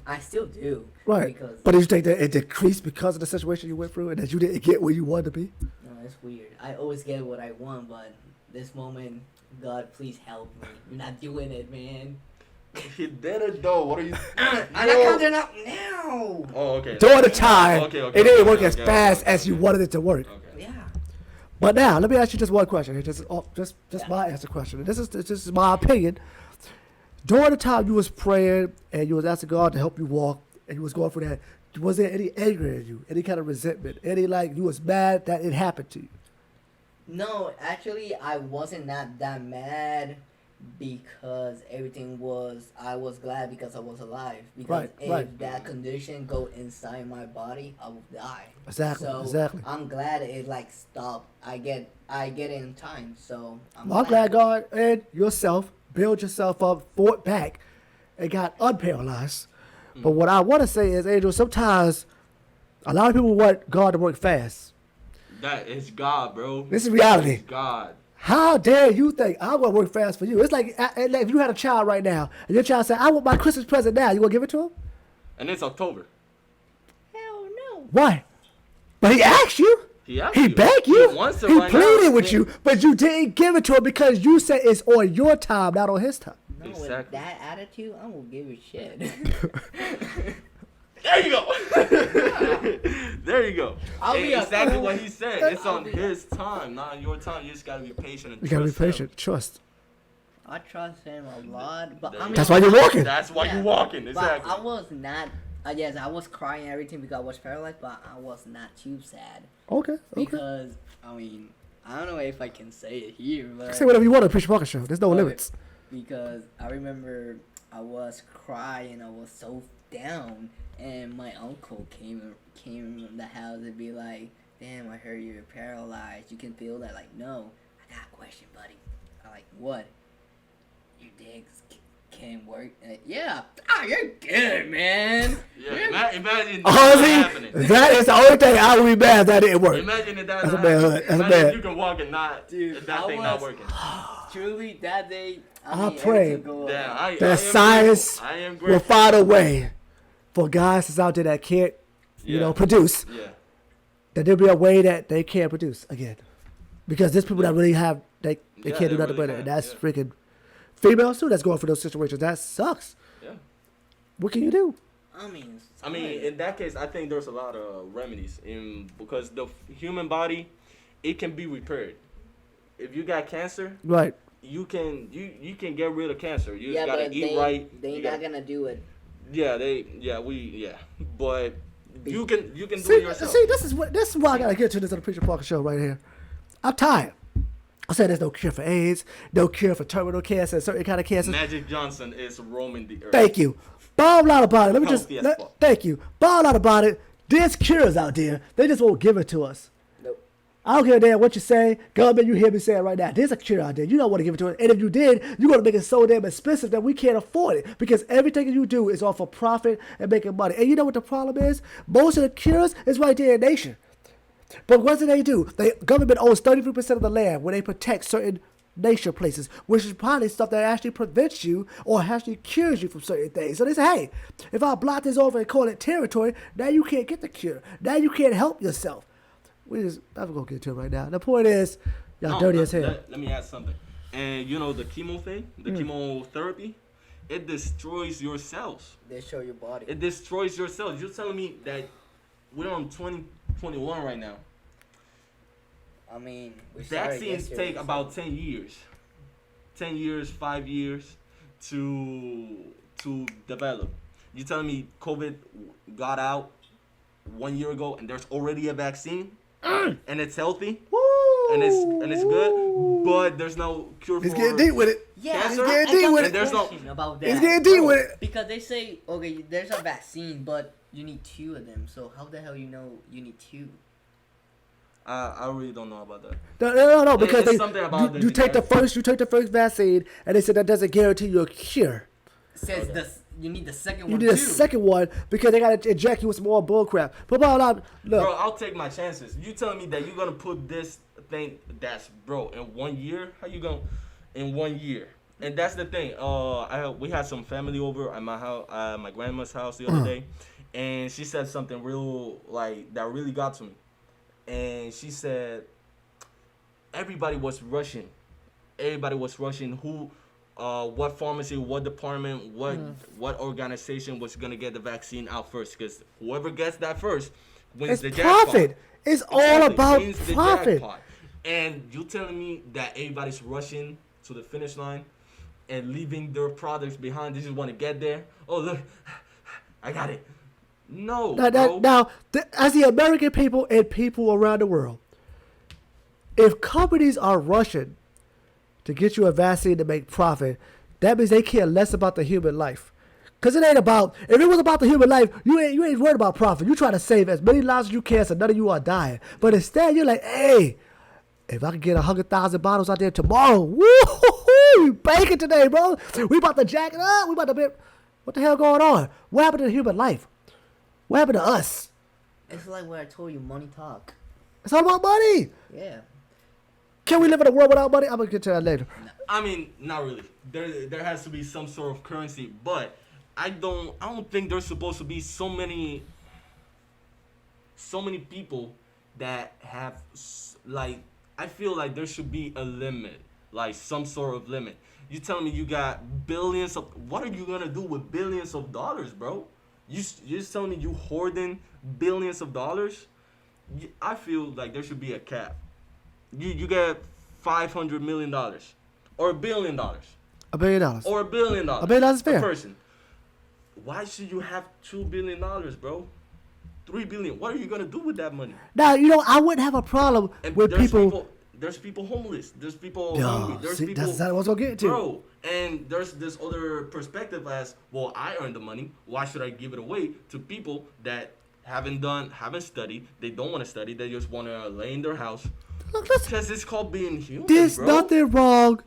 I still do. Right. Because But did you think that it decreased because of the situation you went through and that you didn't get where you wanted to be? no, it's weird. I always get what I want, but this moment, God, please help me. You're not doing it, man. He did it though. What are you? I'm not Yo. counting up now. Oh, okay. During the time, Okay, it didn't work okay, as okay, fast okay, as you wanted it to work. Okay. Yeah. But now, let me ask you just one question. Just my answer question. And this is my opinion. During the time you was praying and you was asking God to help you walk and you was going through that, was there any anger in you? Any kind of resentment? Any like you was mad that it happened to you? No, actually, I wasn't that mad, because I was glad because I was alive. Because Right, if right. that condition go inside my body, I will die. Exactly, So exactly. I'm glad it like stopped. I get it in time. So Well, I'm glad God and yourself build yourself up, fought back, and got unparalyzed. But what I want to say is, Angel, sometimes a lot of people want God to work fast. That is God, bro. This is reality. It's God. How dare you think I'm going to work fast for you? It's like if you had a child right now, and your child said, I want my Christmas present now, you going to give it to him? And it's October. hell no. Why? But he asked you. He asked He you. begged you. He wants it He right pleaded now. with you, but you didn't give it to him because you said it's on your time, not on his time. No, with Exactly. that attitude, I will give a shit. There you go. There you go. I'll be a exactly fool. what he said. It's on his time, not on your time. You just gotta be patient and You gotta be trust him. patient. Trust. I trust him a lot, but I mean, That's why you're walking. That's why yeah, you're walking. Exactly. But I was not. Yes, I was crying and everything because I was paralyzed, but I was not too sad Okay. Okay. because I mean I don't know if I can say it here, but Say whatever you want on the Preacher Parker Show. There's no Okay. limits. because I remember I was crying, I was so down, and my uncle came in the house and be like, "Damn, I heard you're paralyzed. You can feel that." Like, no, I got a question, buddy. I like, what? Your digs can work? Yeah. Ah, you're good, man. Yeah, You're- imagine that Honestly, happening. that is the only thing I would be mad that didn't work. Imagine if that's That's a not bad happening. hood. That's a Imagine bad- you can walk and not Dude, if that I thing not was- working. Truly, that day, I mean, pray everything go Damn, up. I That am science grateful. I am will grateful. find a way for guys that's out there that can't, you Yeah. know, produce. Yeah. That there'll be a way that they can produce again, because there's people that really have they Yeah, can't do they nothing really but it. can, And that's yeah. freaking females too. That's going for those situations. That sucks. Yeah. What can you do? I mean, I mean, in that case, I think there's a lot of remedies because the human body, it can be repaired. If you got cancer, Right. you can get rid of cancer. You yeah, just gotta but eat right. they You not gotta- gonna do it. but you can do it See, yourself. this is why I gotta get to this on the Preacher Parker Show right here. I'm tired. I said there's no cure for AIDS, no cure for terminal cancer, certain kind of cancer. Magic Johnson is roaming the earth. Thank you. Bottom line about it. Let me just Healthy as fuck. thank you. Bottom line about it. There's cures out there. They just won't give it to us. Nope. I don't give a damn what you say. Government, you hear me say it right now. There's a cure out there. You don't want to give it to us. And if you did, you're going to make it so damn expensive that we can't afford it. Because everything you do is off of profit and making money. And you know what the problem is? Most of the cures is right there in the nation. But what do? The government owns 33% of the land where they protect certain nature places, which is probably stuff that actually prevents you or actually cures you from certain things. So they say, hey, if I block this over and call it territory, now you can't get the cure. Now you can't help yourself. I'm going to get to it right now. The point is, y'all No, dirty let- as hell. Let me add something. And you know the chemo thing, the chemotherapy, it destroys your cells. They show your body. It destroys your cells. You're telling me that we're on 2021 right now. I mean, we started Vaccines yesterday, take so- about 10 years. 10 years, 5 years to develop. You telling me COVID got out 1 year ago and there's already a vaccine and it's healthy and it's good, but there's no cure He's for getting deep with it. Yeah, Cancer? I Getting deep got with a it. There's no- question about that. He's getting deep Bro, with it. Because they say, okay, there's a vaccine, but you need 2 of them. So how the hell you know you need 2? I really don't know about that. No, because It's something about you the take the genetics. first vaccine, and they said that doesn't guarantee you a cure. Says you need the second You one need too. a second one because they gotta inject you with some more bullcrap. But look, Bro, I'll take my chances. You telling me that you're gonna put this thing in 1 year? How you gonna in 1 year? And that's the thing. We had some family over at my house, my grandma's house the other day, and she said something real that really got to me. And she said everybody was rushing. Who, what pharmacy, what department, what organization was gonna get the vaccine out first? Because whoever gets that first wins it's the jackpot. profit. It's all Exactly, about wins the profit. jackpot. And you telling me that everybody's rushing to the finish line and leaving their products behind? They just want to get there. Oh look, I got it. No, bro. As the American people and people around the world, if companies are rushing to get you a vaccine to make profit, that means they care less about the human life. Because it ain't about, if it was about the human life, you ain't worried about profit. You try to save as many lives as you can so none of you are dying. But instead, you're like, hey, if I could get 100,000 bottles out there tomorrow, woo-hoo-hoo, we banking today, bro. We about to jack it up. We about to be, what the hell going on? What happened to the human life? What happened to us? It's like what I told you, money talk. It's all about money. Yeah. Can we live in a world without money? I'm going to get to that later. I mean, not really. There has to be some sort of currency, but I don't think there's supposed to be so many people that have, like, I feel like there should be a limit, like some sort of limit. You telling me you got billions of, what are you gonna do with billions of dollars, bro? You're just telling me you hoarding billions of dollars? I feel like there should be a cap. You get $500 million or $1 billion. $1 billion. Or $1 billion. $1 billion is fair. A person. Why should you have $2 billion, bro? $3 billion. What are you gonna do with that money? Now, I wouldn't have a problem And with people. There's people homeless. There's people Yo, hungry. There's see, people. that's what I was gonna get to. Bro, and there's this other perspective as, well, I earned the money. Why should I give it away to people that haven't studied? They don't want to study. They just want to lay in their house. Look, listen, Because it's called being human, there's bro. nothing wrong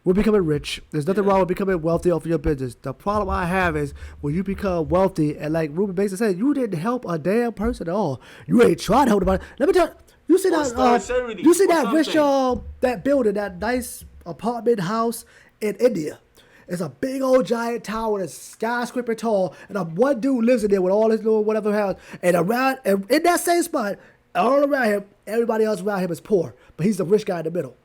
with becoming rich. There's nothing wrong with becoming wealthy off of your business. The problem I have is when you become wealthy, and like Ruben Basin said, you didn't help a damn person at all. You ain't trying to help nobody. Let me tell you. You see Or start charity you see or that rich something. that building, that nice apartment house in India. It's a big old giant tower that's skyscraper tall, and one dude lives in there with all his little whatever house. And in that same spot, all around him, everybody else around him is poor, but he's the rich guy in the middle.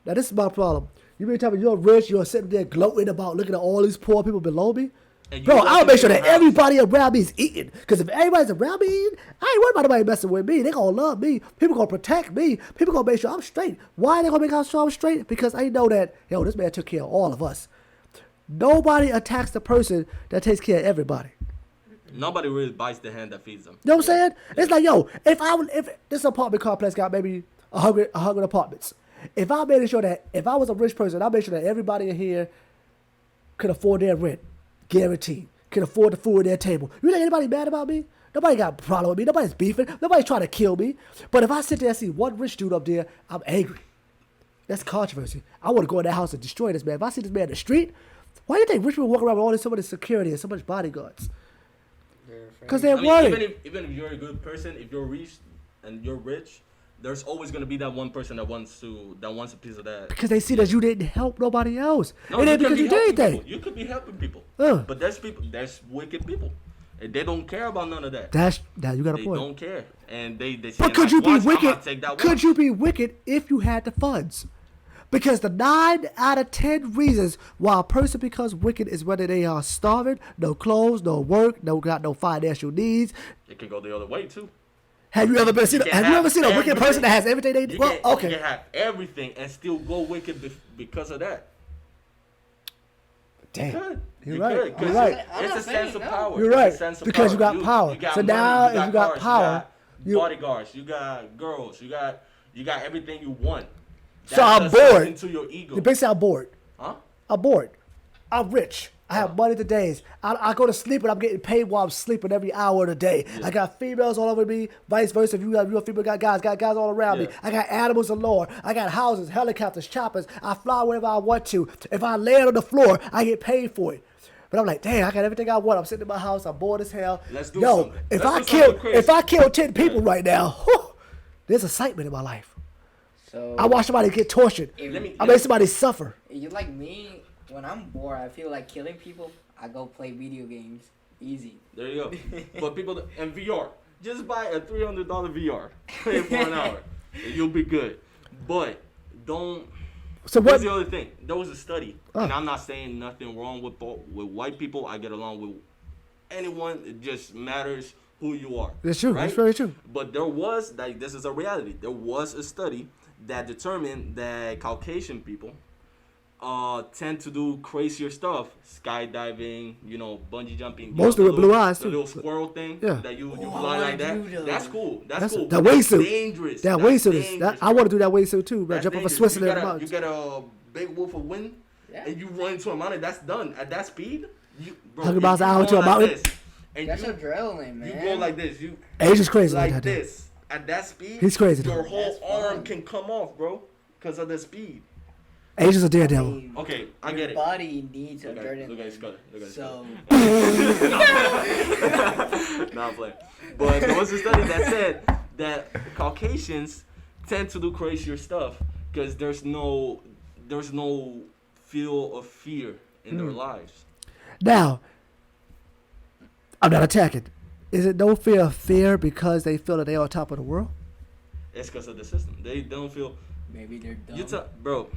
Now this is my problem. You mean tell me you're rich, you're sitting there gloating about looking at all these poor people below me? And you Bro, walk I'll into make sure your that house. everybody around me is eating. Because if everybody's around me eating, I ain't worried about nobody messing with me. They gonna love me. People gonna protect me. People gonna make sure I'm straight. Why they gonna make sure I'm straight? Because I know that, this man took care of all of us. Nobody attacks the person that takes care of everybody. Nobody really bites the hand that feeds them. You know what I'm saying? It's like, if this apartment complex got maybe 100 apartments. If I made sure that, if I was a rich person, I made sure that everybody in here could afford their rent. Guaranteed. Can afford the food at their table. You think anybody mad about me? Nobody got a problem with me. Nobody's beefing. Nobody's trying to kill me. But if I sit there and see one rich dude up there, I'm angry. That's controversy. I want to go in that house and destroy this man. If I see this man in the street, why do you think rich people walk around with all this so much security and so much bodyguards? Because they're worried. Even if you're a good person, if you're rich and you're rich, there's always gonna be that one person that wants a piece of that. Because they see that you didn't help nobody else. No, It ain't could because be you did helping anything. people. You could be helping people. But there's wicked people. And they don't care about none of that. now you got a They point. don't care. And they say, But could you be "Watch, I'ma wicked? take that Could watch." you be wicked if you had the funds? Because the 9 out of 10 reasons why a person becomes wicked is whether they are starving, no clothes, no work, got no financial needs. It could go the other way too. Have you ever seen can a have wicked person that has everything they need? You Well, can, okay. You can have everything and still go wicked because of that. Damn. Good. You're You right. could, 'cause You're right. It's I'm a not sense saying of no. power. You're It's a right. sense of Because you power. got power. You got So money, now if you got cars, power, you got bodyguards, you got girls, you got everything you want. So I'm That taps bored. into your ego. You basically I'm bored. Huh? I'm bored. I'm rich. I have money today. I go to sleep and I'm getting paid while I'm sleeping every hour of the day. I got females all over me, vice versa. If you're a female, got guys all around me. Yeah. I got animals galore. I got houses, helicopters, choppers. I fly wherever I want to. If I land on the floor, I get paid for it. But I'm like, damn, I got everything I want. I'm sitting in my house. I'm bored as hell. Let's do Yo, something. if Let's I do something crazy. if I kill 10 people right now, whew, there's excitement in my life. So I watch somebody get tortured. I make somebody suffer. you like me, when I'm bored, I feel like killing people. I go play video games. Easy. There you go. But people in VR, just buy a $300 VR, play it for an hour, and you'll be good. But don't. So Here's what? the other thing. There was a study, and I'm not saying nothing wrong with white people. I get along with anyone. It just matters who you are. That's true. Right? That's very true. But there was, like, this is a reality. There was a study that determined that Caucasian people tend to do crazier stuff, skydiving, bungee jumping. Mostly with blue eyes, the too. little squirrel thing Yeah. that you Oh, fly I like wanna that. do those. That's cool. That's cool. That But that's wingsuit. dangerous. That That's wingsuit is. dangerous, I bro. want to do that wingsuit too, bro. That's Jump off a dangerous. Switzerland You mountain. get a big whoop of wind, Yeah. and you run into a mountain. That's done at that speed. 100 miles an you hour go to a like mountain? this, and That's you adrenaline, man. go like this. You Asia's crazy like like that. this at that speed. He's crazy, Your though. whole That's arm fun. can come off, bro, because of the speed. Asia's a I daredevil. mean, Okay, I your get it. body needs Look adrenaline. at his color. Look at his So, Nah, I'm playing. But there was a study that said that Caucasians tend to do crazier stuff because there's no feel of fear in their lives. Now, I'm not attacking. Is it no fear of fear because they feel that they're on top of the world? It's because of the system. They don't feel. maybe they're dumb. You bro.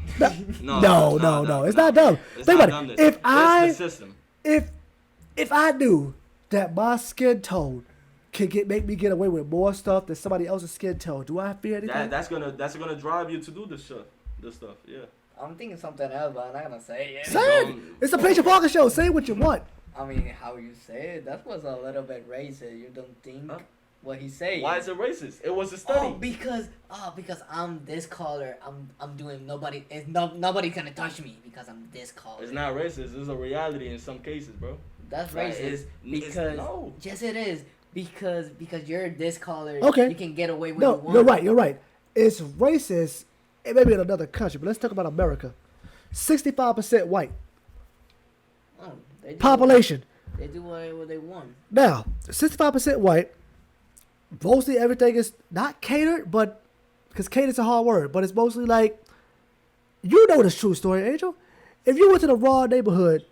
No. It's not dumb. It's Think not about dumbness. it. If It's the system. if I knew that my skin tone can make me get away with more stuff than somebody else's skin tone, do I fear anything? That's gonna drive you to do this stuff. Yeah. I'm thinking something else, but I'm not gonna say it. Say it. It's a Paige Parker show. Say what you want. I mean, how you say it, that was a little bit racist. You don't think Huh? what he said? Why is it racist? It was a study. Because I'm this color. I'm doing nobody gonna touch me because I'm this color. It's not racist. It's a reality in some cases, bro. That's Like, racist it's because no. yes, it is because you're this color. Okay. You can get away with No, what you you're want. right. You're right. It's racist. It may be in another country, but let's talk about America. 65% white Oh, they do population. They do whatever they want. Now, 65% white. Mostly everything is not catered, but because catered's a hard word, but it's mostly like, you know the true story, Angel. If you went to the raw neighborhood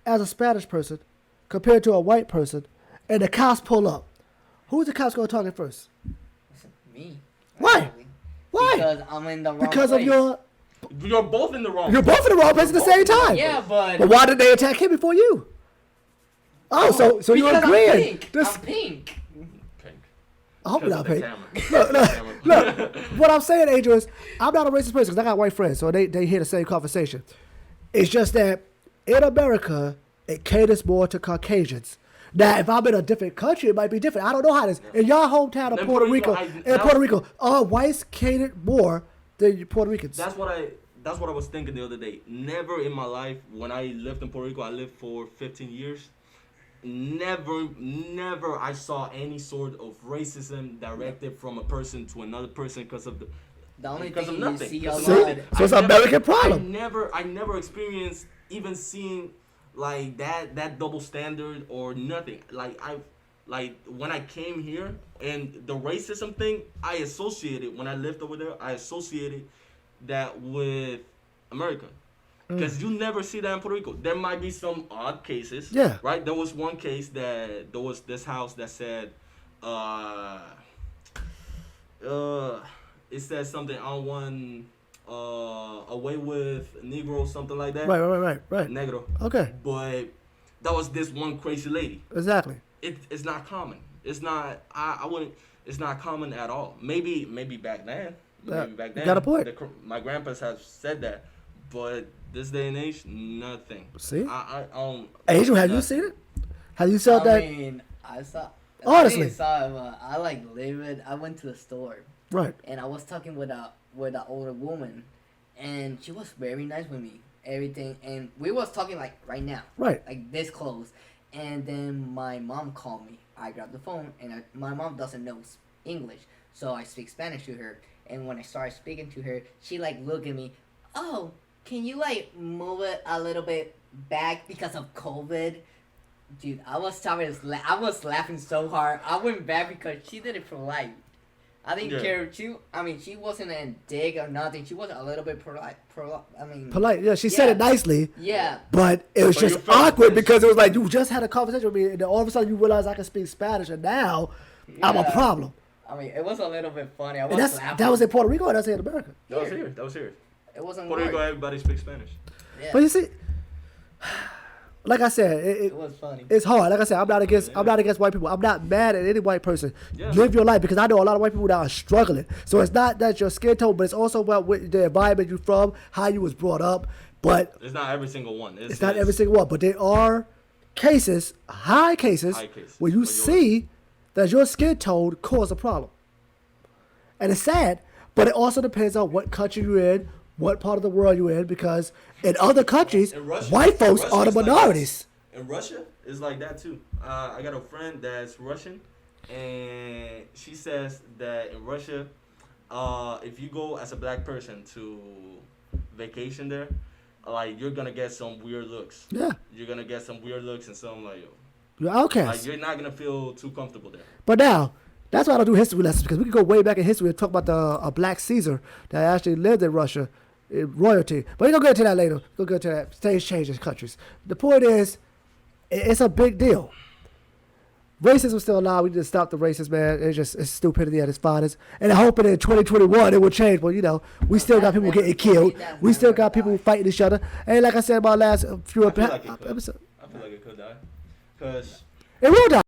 as a Spanish person compared to a white person, and the cops pull up, who's the cops going to target first? Me. Why? actually. Why? Because I'm in the wrong Because of place. You're both in the wrong. you're both in the wrong place at the same time. Yeah, but But why did they attack him before you? Oh, so you're because agreeing? I'm pink. This- I'm pink. Pink. I hope you're not Because pink. of the camera. Look, what I'm saying, Angel, is I'm not a racist person because I got white friends, so they hear the same conversation. It's just that in America, it caters more to Caucasians. Now, if I'm in a different country, it might be different. I don't know how this. In your hometown of In Puerto Puerto Rico, Rico, are whites catered more than Puerto Ricans? That's what I was thinking the other day. Never in my life, when I lived in Puerto Rico, I lived for 15 years. Never I saw any sort of racism directed from a person to another person because of The only because thing of you nothing. see a Because See? lot. So it's an American problem. I never experienced even seeing like that double standard or nothing. Like when I came here and the racism thing, I associated when I lived over there. I associated that with America. Because you never see that in Puerto Rico. There might be some odd cases. Yeah. Right? There was one case that there was this house that said, it said something on one, away with Negro, something like that. Right. Negro. Okay, But that was this one crazy lady. exactly. It's not common. It's not. I wouldn't. It's not common at all. Maybe back then. Yeah, Maybe back you then. got a point. My grandpas have said that, but this day and age, nothing. See? I don't. Angel, have you nothing. seen it? Have you saw that? mean, I saw. Honestly. I saw it, but I like live it. I went to the store Right. and I was talking with a older woman, and she was very nice with me. Everything, and we was talking like right now, Right. like this close. And then my mom called me. I grabbed the phone, and my mom doesn't know English, so I speak Spanish to her. And when I started speaking to her, she like looked at me. Oh, can you like move it a little bit back because of COVID? Dude, I was I was laughing so hard. I went back because she did it polite. I didn't Yeah. care. She wasn't a dick or nothing. She was a little bit polite. Polite. Yeah, she said Yeah. it nicely, Yeah. but it was But you just felt awkward it. because it was like you just had a conversation with me, and then all of a sudden you realize I can speak Spanish, and now I'm a Yeah. problem. I mean, it was a little bit funny. I was And laughing. that was in Puerto Rico, or that's in America. That was here. It wasn't Puerto Rico, work. everybody speaks Spanish. Yeah. But you see, like I said, It was funny. it's hard. Like I said, I'm not against white people. I'm not mad at any white person. Yeah. Live your life, because I know a lot of white people that are struggling. So it's not that your skin tone, but it's also about the environment you're from, how you was brought up. But It's not every single one. it's not every single one. But there are cases, high cases, where you see that your skin tone cause a problem. And it's sad, but it also depends on what country you're in, what part of the world you're in, because in other countries, In Russia- white folks Russia are the is like minorities. In Russia, it's like that too. I got a friend that's Russian, and she says that in Russia, if you go as a black person to vacation there, like you're gonna get some weird looks. Yeah, You're gonna get some weird looks and some like you're outcasts. you're not gonna feel too comfortable there. But now, that's why I don't do history lessons, because we can go way back in history and talk about a black Caesar that actually lived in Russia, in royalty. But we're going to get into that later. We'll get to that. Things change in countries. The point is, it's a big deal. Racism is still allowed. We need to stop the racism, man. It's stupidity at its finest. And I hope in 2021 it will change. But, you know, we still got people getting killed. We still got people fighting each other. And like I said in my last few I feel like it could. episodes, I feel like it could die, cause it will die.